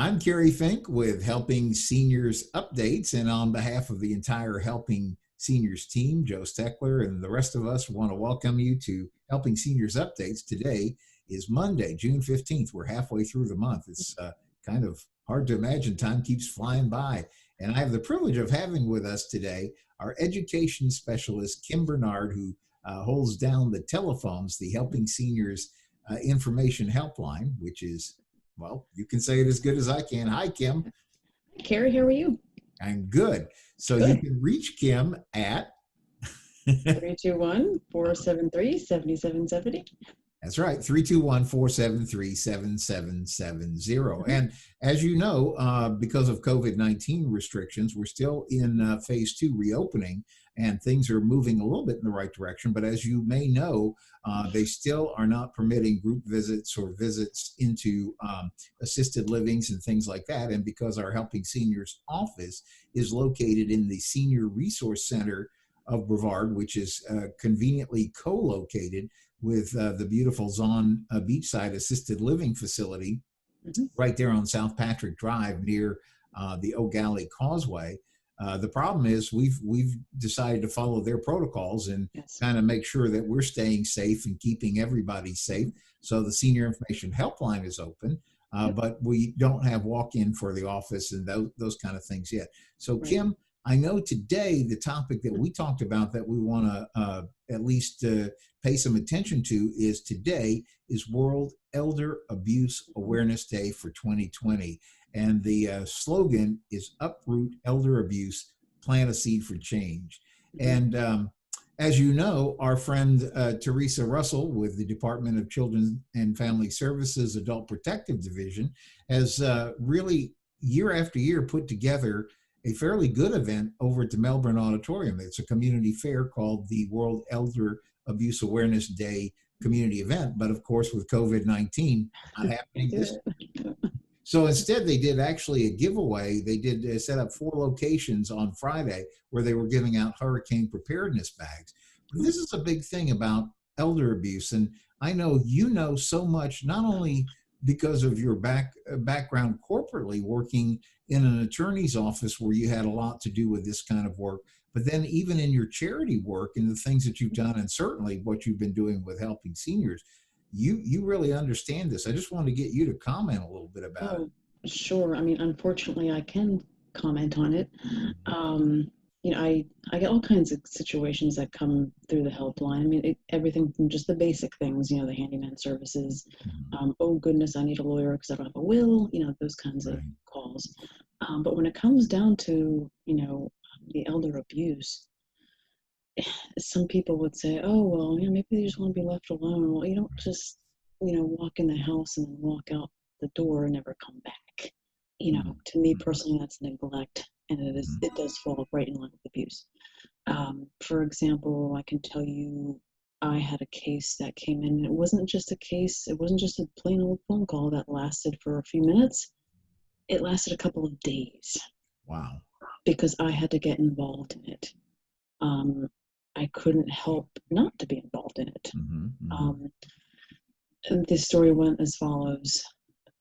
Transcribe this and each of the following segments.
I'm Kerry Fink with Helping Seniors Updates, and on behalf of the entire Helping Seniors team, Joe Steckler and the rest of us want to welcome you to Helping Seniors Updates. Today is Monday, June 15th. We're halfway through the month. It's kind of hard to imagine. Time keeps flying by. And I have the privilege of having with us today our education specialist, Kim Barnard, who holds down the telephones, the Helping Seniors Information Helpline, which is, well, you can say it as good as I can. Hi, Kim. Hi, Kerry. How are you? I'm good. So Good. You can reach Kim at 321-473-7770. That's right, 321-473-7770. And as you know, because of COVID-19 restrictions, we're still in phase 2 reopening, and things are moving a little bit in the right direction. But as you may know, they still are not permitting group visits or visits into assisted livings and things like that. And because our Helping Seniors office is located in the Senior Resource Center of Brevard, which is conveniently co-located with the beautiful Zon Beachside Assisted Living Facility right there on South Patrick Drive near the O'Galley Causeway. The problem is we've decided to follow their protocols and kind of make sure that we're staying safe and keeping everybody safe. So the Senior Information Helpline is open, but we don't have walk-in for the office and those kind of things yet. So Kim, I know today the topic that we talked about that we want to at least pay some attention to is World Elder Abuse Awareness Day for 2020. And the slogan is Uproot Elder Abuse, Plant a Seed for Change. And as you know, our friend Teresa Russell with the Department of Children and Family Services Adult Protective Division has really year after year put together a fairly good event over at the Melbourne Auditorium. It's a community fair called the World Elder Abuse Awareness Day community event. But of course, with COVID-19 not happening this year. So instead, they did actually a giveaway. They did set up 4 locations on Friday where they were giving out hurricane preparedness bags. But this is a big thing about elder abuse. And I know you know so much, not only because of your background corporately working in an attorney's office where you had a lot to do with this kind of work, but then even in your charity work and the things that you've done, and certainly what you've been doing with Helping Seniors, you really understand this. I just want to get you to comment a little bit about it. Sure. I mean, unfortunately, I can comment on it. I get all kinds of situations that come through the helpline. I mean, everything from just the basic things, the handyman services. Oh, goodness, I need a lawyer because I don't have a will, those kinds of calls. But when it comes down to, the elder abuse, some people would say, oh, well, maybe they just want to be left alone. Well, you don't just, walk in the house and then walk out the door and never come back. To me personally, that's neglect. And it does fall right in line with abuse. For example, I can tell you I had a case that came in. It wasn't just a plain old phone call that lasted for a few minutes. It lasted a couple of days. Wow. Because I had to get involved in it. I couldn't help not to be involved in it. And this story went as follows.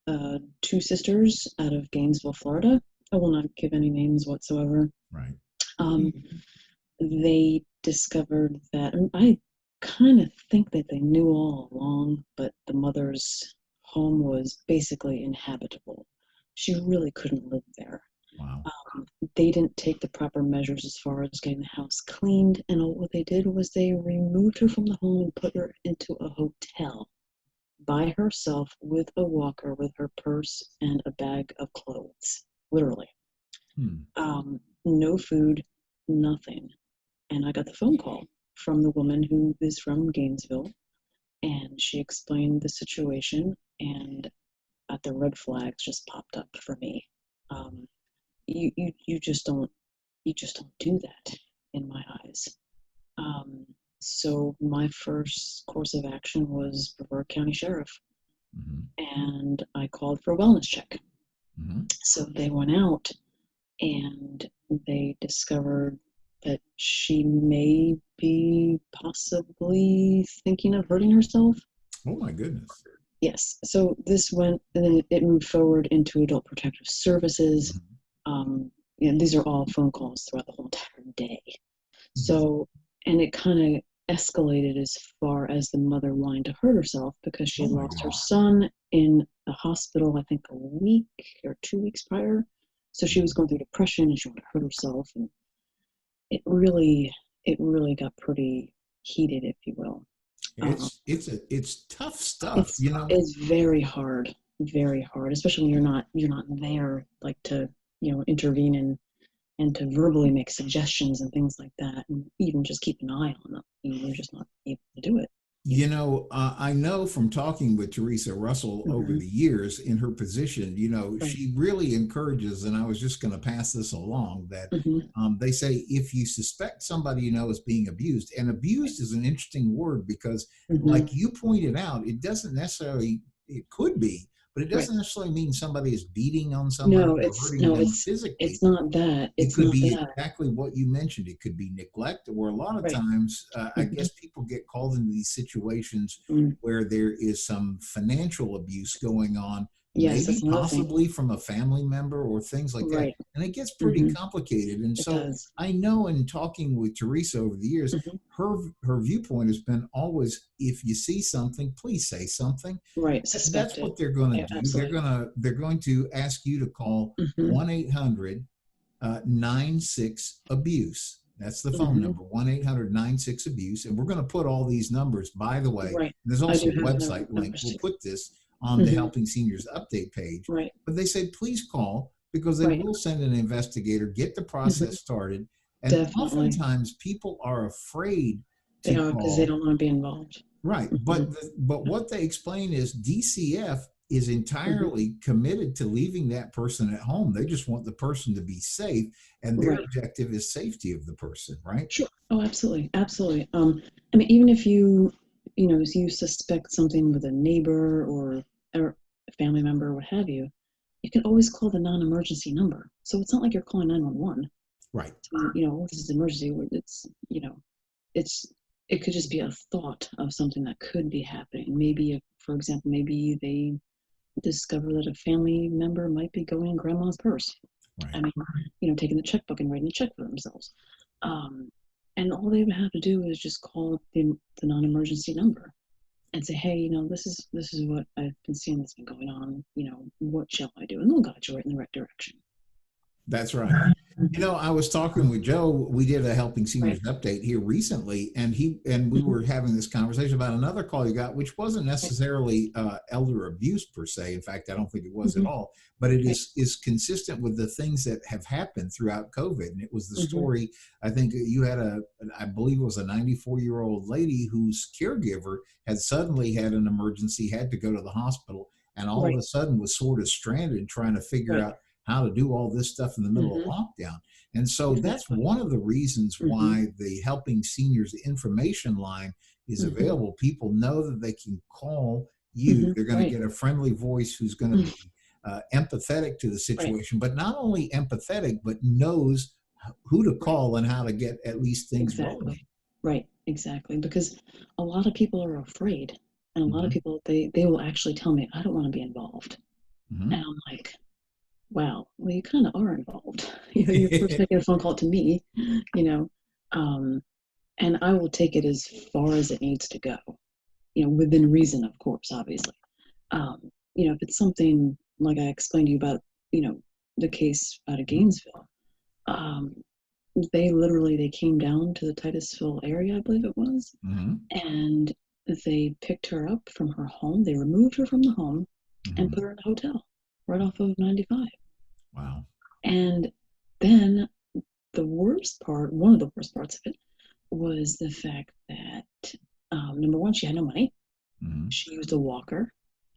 2 sisters out of Gainesville, Florida. I will not give any names whatsoever. Right. They discovered that, and I kind of think that they knew all along, but the mother's home was basically inhabitable. She really couldn't live there. Wow. They didn't take the proper measures as far as getting the house cleaned, and what they did was they removed her from the home and put her into a hotel by herself with a walker, with her purse and a bag of clothes. Literally. No food, nothing. And I got the phone call from the woman who is from Gainesville, and she explained the situation, and the red flags just popped up for me. You just don't do that in my eyes. So my first course of action was Brevard County Sheriff, and I called for a wellness check. So they went out and they discovered that she may be possibly thinking of hurting herself. Oh my goodness. Yes. So this went, and then it moved forward into Adult Protective Services. And these are all phone calls throughout the whole entire day. So, and it kind of escalated as far as the mother wanting to hurt herself because she had lost her son in the hospital, I think a week or 2 weeks prior. So she was going through depression and she wanted to hurt herself. And it really got pretty heated, if you will. It's tough stuff, It's very hard, especially when you're not there, like to intervene and to verbally make suggestions and things like that, and even just keep an eye on them. You're just not able to do it. I know from talking with Teresa Russell over the years in her position, she really encourages, and I was just going to pass this along, that they say if you suspect somebody is being abused, and abused is an interesting word because like you pointed out, it doesn't necessarily, it could be, but it doesn't necessarily mean somebody is beating on somebody or hurting them physically. It's not that. It could be exactly what you mentioned. It could be neglect, or a lot of times, I guess people get called into these situations where there is some financial abuse going on, maybe possibly from a family member or things like that. And it gets pretty complicated. And so I know in talking with Teresa over the years, her viewpoint has been always, if you see something, please say something. Right. That's what they're going to do. Absolutely. They're going to ask you to call 1-800-96-ABUSE. That's the phone number, 1-800-96-ABUSE. And we're going to put all these numbers, by the way. Right. There's also a website link. We'll put this on the Helping Seniors update page. Right. But they say, please call, because they will send an investigator, get the process started. And oftentimes people are afraid to call. Because they don't want to be involved. Right. But what they explain is DCF is entirely committed to leaving that person at home. They just want the person to be safe, and their objective is safety of the person, right? Sure. Oh, absolutely. Absolutely. I mean, even if you suspect something with a neighbor or a family member or what have you, you can always call the non-emergency number. So it's not like you're calling 911. Right. This is an emergency. It could just be a thought of something that could be happening. Maybe, for example, maybe they discover that a family member might be going in grandma's purse. Right. I mean, taking the checkbook and writing a check for themselves. And all they would have to do is just call the non-emergency number and say, hey, this is what I've been seeing that's been going on. What shall I do? And they'll guide you right in the right direction. That's right. I was talking with Joe. We did a Helping Seniors update here recently, and we were having this conversation about another call you got, which wasn't necessarily elder abuse per se. In fact, I don't think it was at all, but it is consistent with the things that have happened throughout COVID. And it was the story, I think you had I believe it was a 94-year-old lady whose caregiver had suddenly had an emergency, had to go to the hospital, and all of a sudden was sort of stranded trying to figure out how to do all this stuff in the middle of lockdown. And so that's one of the reasons why the Helping Seniors information line is available. People know that they can call you. They're going to get a friendly voice who's going to be empathetic to the situation, but not only empathetic, but knows who to call and how to get at least things rolling. Right, exactly. Because a lot of people are afraid. And a lot of people, they will actually tell me, I don't want to be involved. And I'm like, wow, well, you kind of are involved. You're first making a phone call to me, and I will take it as far as it needs to go, within reason, of course, obviously. If it's something like I explained to you about, the case out of Gainesville, they came down to the Titusville area, I believe it was, and they picked her up from her home. They removed her from the home and put her in a hotel right off of 95. Wow. And then one of the worst parts of it was the fact that, number one, she had no money. She used a walker.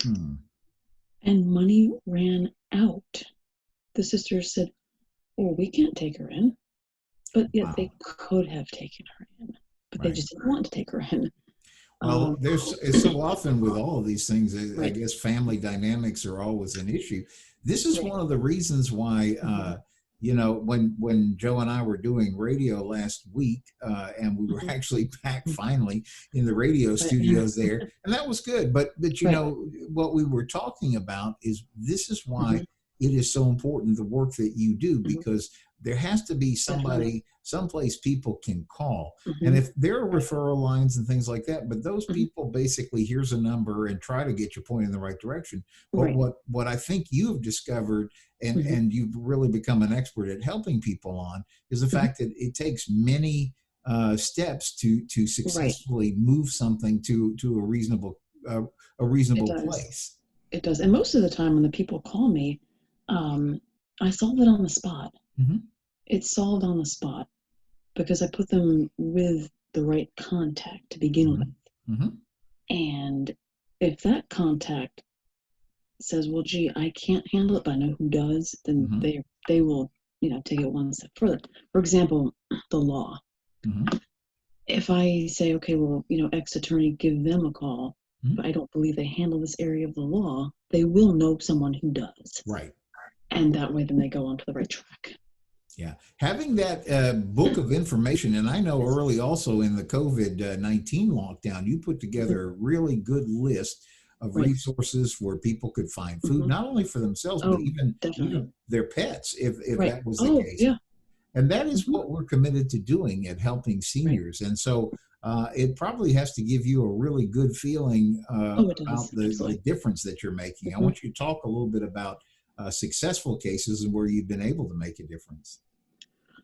And money ran out. The sisters said, oh, we can't take her in. But yet they could have taken her in. But they just didn't want to take her in. Well, it's so often with all of these things, I guess family dynamics are always an issue. This is one of the reasons why when Joe and I were doing radio last week, and we were Mhm. actually back finally in the radio studios there, and that was good. But Right. what we were talking about is this is why Mhm. it is so important the work that you do, Mhm. because there has to be Definitely. somebody, someplace people can call. And Mhm. if there are Right. referral lines and things like that, but those Mhm. people basically, here's a number and try to get you pointed in the right direction. But Right. what I think you've discovered, Mhm. and you've really become an expert at helping people on, is the Mhm. fact that it takes many steps to Right. successfully move something to uh, a It reasonable does. place. It does. And most of the time when the people call me, um, I solve it on the spot. Hmm. It's solved on the spot because I put them with the right contact to begin with. Hmm. Hmm. And if that contact says, "Well, gee, I can't handle it, but I know who does," then Hmm. they will, take it one step further. For example, the law. Hmm. If I say, "Okay, well, X attorney, give them a call," Hmm. but I don't believe they handle this area of the law, they will know someone who does. Right. And that way, then they go onto the right track. Yeah, having that book of information, and I know Yes. early also in the COVID-19 lockdown, you put Mhm. together a really good list of Right. resources where people could find food, Mhm. not only for themselves but Oh, even definitely. their pets, if Right. that was the Oh, case. yeah. And that is Mhm. what we're committed to doing at Helping Right. Seniors. And so it probably has to give you a really good feeling Oh, it about does. the Absolutely. difference that you're making. I Mhm. want you to talk a little bit about successful cases and where you've been able to make a difference.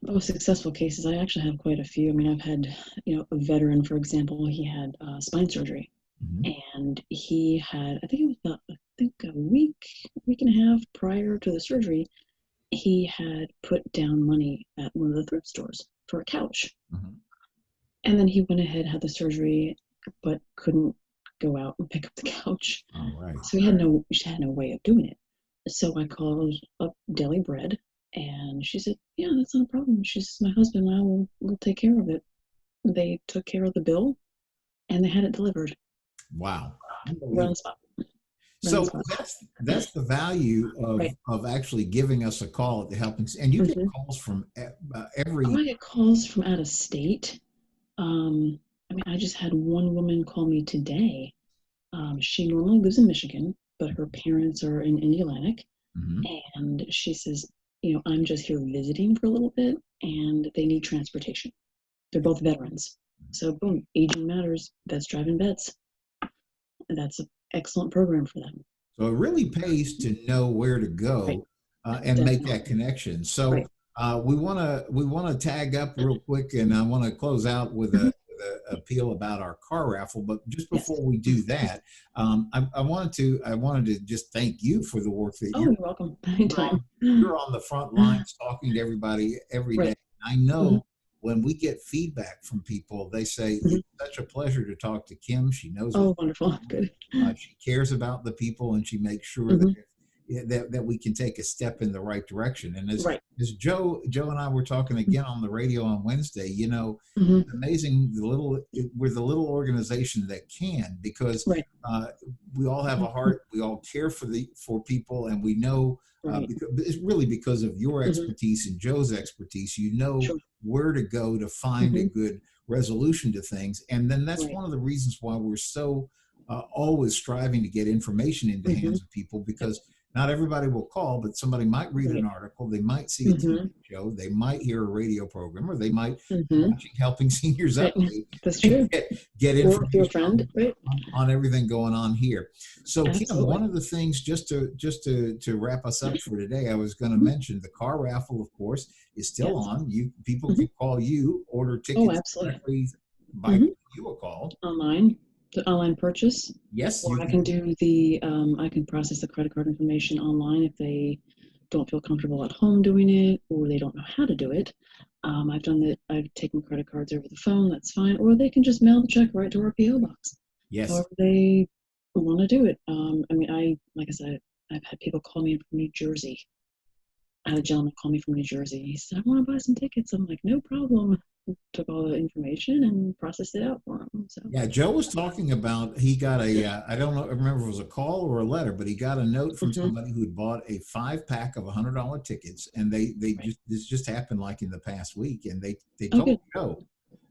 Oh, successful cases. I actually have quite a few. I mean, I've had, a veteran, for example, he had spine surgery, Mhm. and he had, I think it was about, I think week and a half prior to the surgery, he had put down money at one of the thrift stores for a couch. Mhm. And then he went ahead, had the surgery, but couldn't go out and pick up the couch. All right. So she had no way of doing it. So I called up Deli Bread, and she said, "Yeah, that's not a problem." She says, "My husband and I will take care of it." They took care of the bill, and they had it delivered Wow. right on the Unbelievable. spot. Right on the So spot. that's the value Right. of actually giving us a call at the Helping, and you get Hmm. calls from Oh, every. I get calls from out of state. I mean, I just had one woman call me today. She normally lives in Michigan, but her parents are in Indiana. Mhm. And she says, "I'm just here visiting for a little bit and they need transportation." They're both veterans. So, boom, aging matters. Vets driving vets. And that's an excellent program for them. So it really pays to know where to Right. go and make that Definitely. connection. So Right. we want to tag up real quick, and I want to close out Hmm. with a appeal about our car raffle. But just Yes. before we do that, I wanted to just thank you for the work that Oh, you're welcome. you're Anytime. on you're on the front lines talking to everybody every day. Right. I Hmm. know when we get feedback from people, they say Hmm. it's such a pleasure to talk to Kim. She knows what Oh, wonderful. she's doing. Good. She cares about the people, and she makes sure that Hmm. that we can take a step in the right direction. And Right. as Joe and I were talking again on the radio on Wednesday, Hmm. it's amazing we're the little organization that can, because Right. uh, we all have a heart, we all care for people, and we know Right. because it's really because of your Hmm. expertise and Joe's expertise, Sure. where to go to find a Hmm. good resolution to things. And then that's Right. one of the reasons why we're so always striving to get information into Hmm. hands of people, Yep. because not everybody will call, but somebody might read an Right. article, they might see a TV Hmm. show, they might hear a radio program, or they might be Hmm. watching Helping Seniors Right. Update That's and true. get Or if you're a information friend, right? on everything going on here. So Kim, Absolutely. one of the things, just to wrap us up for today, I was going to Hmm. mention the car raffle, of course, is still Yes. on. People Hmm. can call you, order Oh, tickets absolutely. directly by Hmm. giving you a call. Online, the online purchase, Yes, or you I can can. do I can process the credit card information online if they don't feel comfortable at home doing it or they don't know how to do it. I've done that. I've taken credit cards over the phone. That's fine. Or they can just mail the check right to our PO box. Yes. However they want to do it. I mean, like I said, I've had people call me from New Jersey. I had a gentleman call me from New Jersey. He said, "I want to buy some tickets." I'm like, "No problem. took all the information and processed it out for him. So Yeah, Joe was talking about he got a I don't know, I remember if it was a call or a letter, but he got a note from hmm somebody who'd bought a 5 pack of $100 tickets, and they right. just this just happened like in the past week, and they Oh, told good. Joe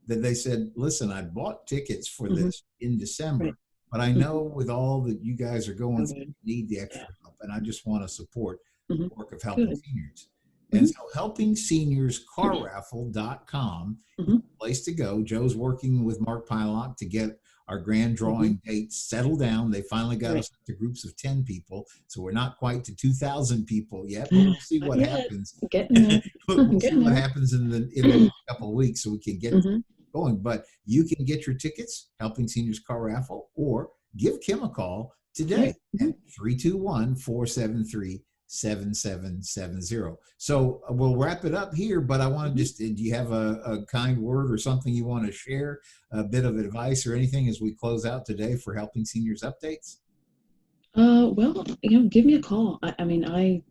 that they said, listen, I bought tickets for hmm this in December, Right. but I hmm know with all that you guys are going through, Good. you need the Yeah. extra help, and I just want to support hmm the work of Helping Good. Seniors. And hmm so helpingseniors.carraffle.com is hmm the place to go. Joe's working with Mark Pylock to get our grand hmm drawing date settled down. They finally got Right. us to groups of 10 people. So we're not quite to 2,000 people yet, but we'll see Not what yet. happens. Getting there. We'll see Getting what there. happens in the next couple of weeks so we can get hmm going. But you can get your tickets, Helping Seniors Car Raffle, or give Kim a call today Right. at 321-473-7770. So we'll wrap it up here, but I want to hmm just, do you have a kind word or something you want to share, a bit of advice or anything as we close out today for Helping Seniors Updates? Well, give me a call. I mean, I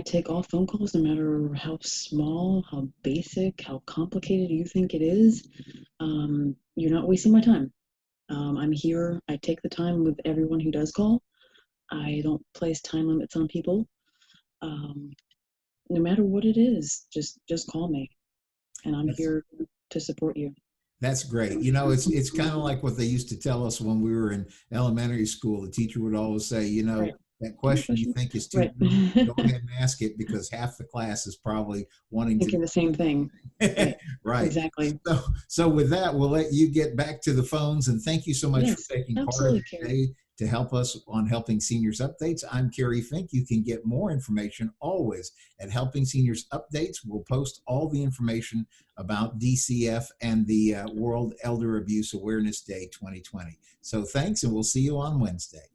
take all phone calls, no matter how small, how basic, how complicated you think it is. You're not wasting my time. I'm here. I take the time with everyone who does call. I don't place time limits on people. Um, no matter what it is, just call me, and I'm That's here to support you. That's great. You know, it's kind of like what they used to tell us when we were in elementary school. The teacher would always say, Right. that Do you have a question you question? think is too Right. dumb, go ahead and ask it because half the class is probably wanting to Thinking the same thing. know. Right. Right. Exactly. So with that, we'll let you get back to the phones, and thank you so much for Yes. taking part of Absolutely, your Kerry. day to help us on Helping Seniors Updates. I'm Kerry Fink. You can get more information always at Helping Seniors Updates. We'll post all the information about DCF and the World Elder Abuse Awareness Day 2020. So thanks, and we'll see you on Wednesday.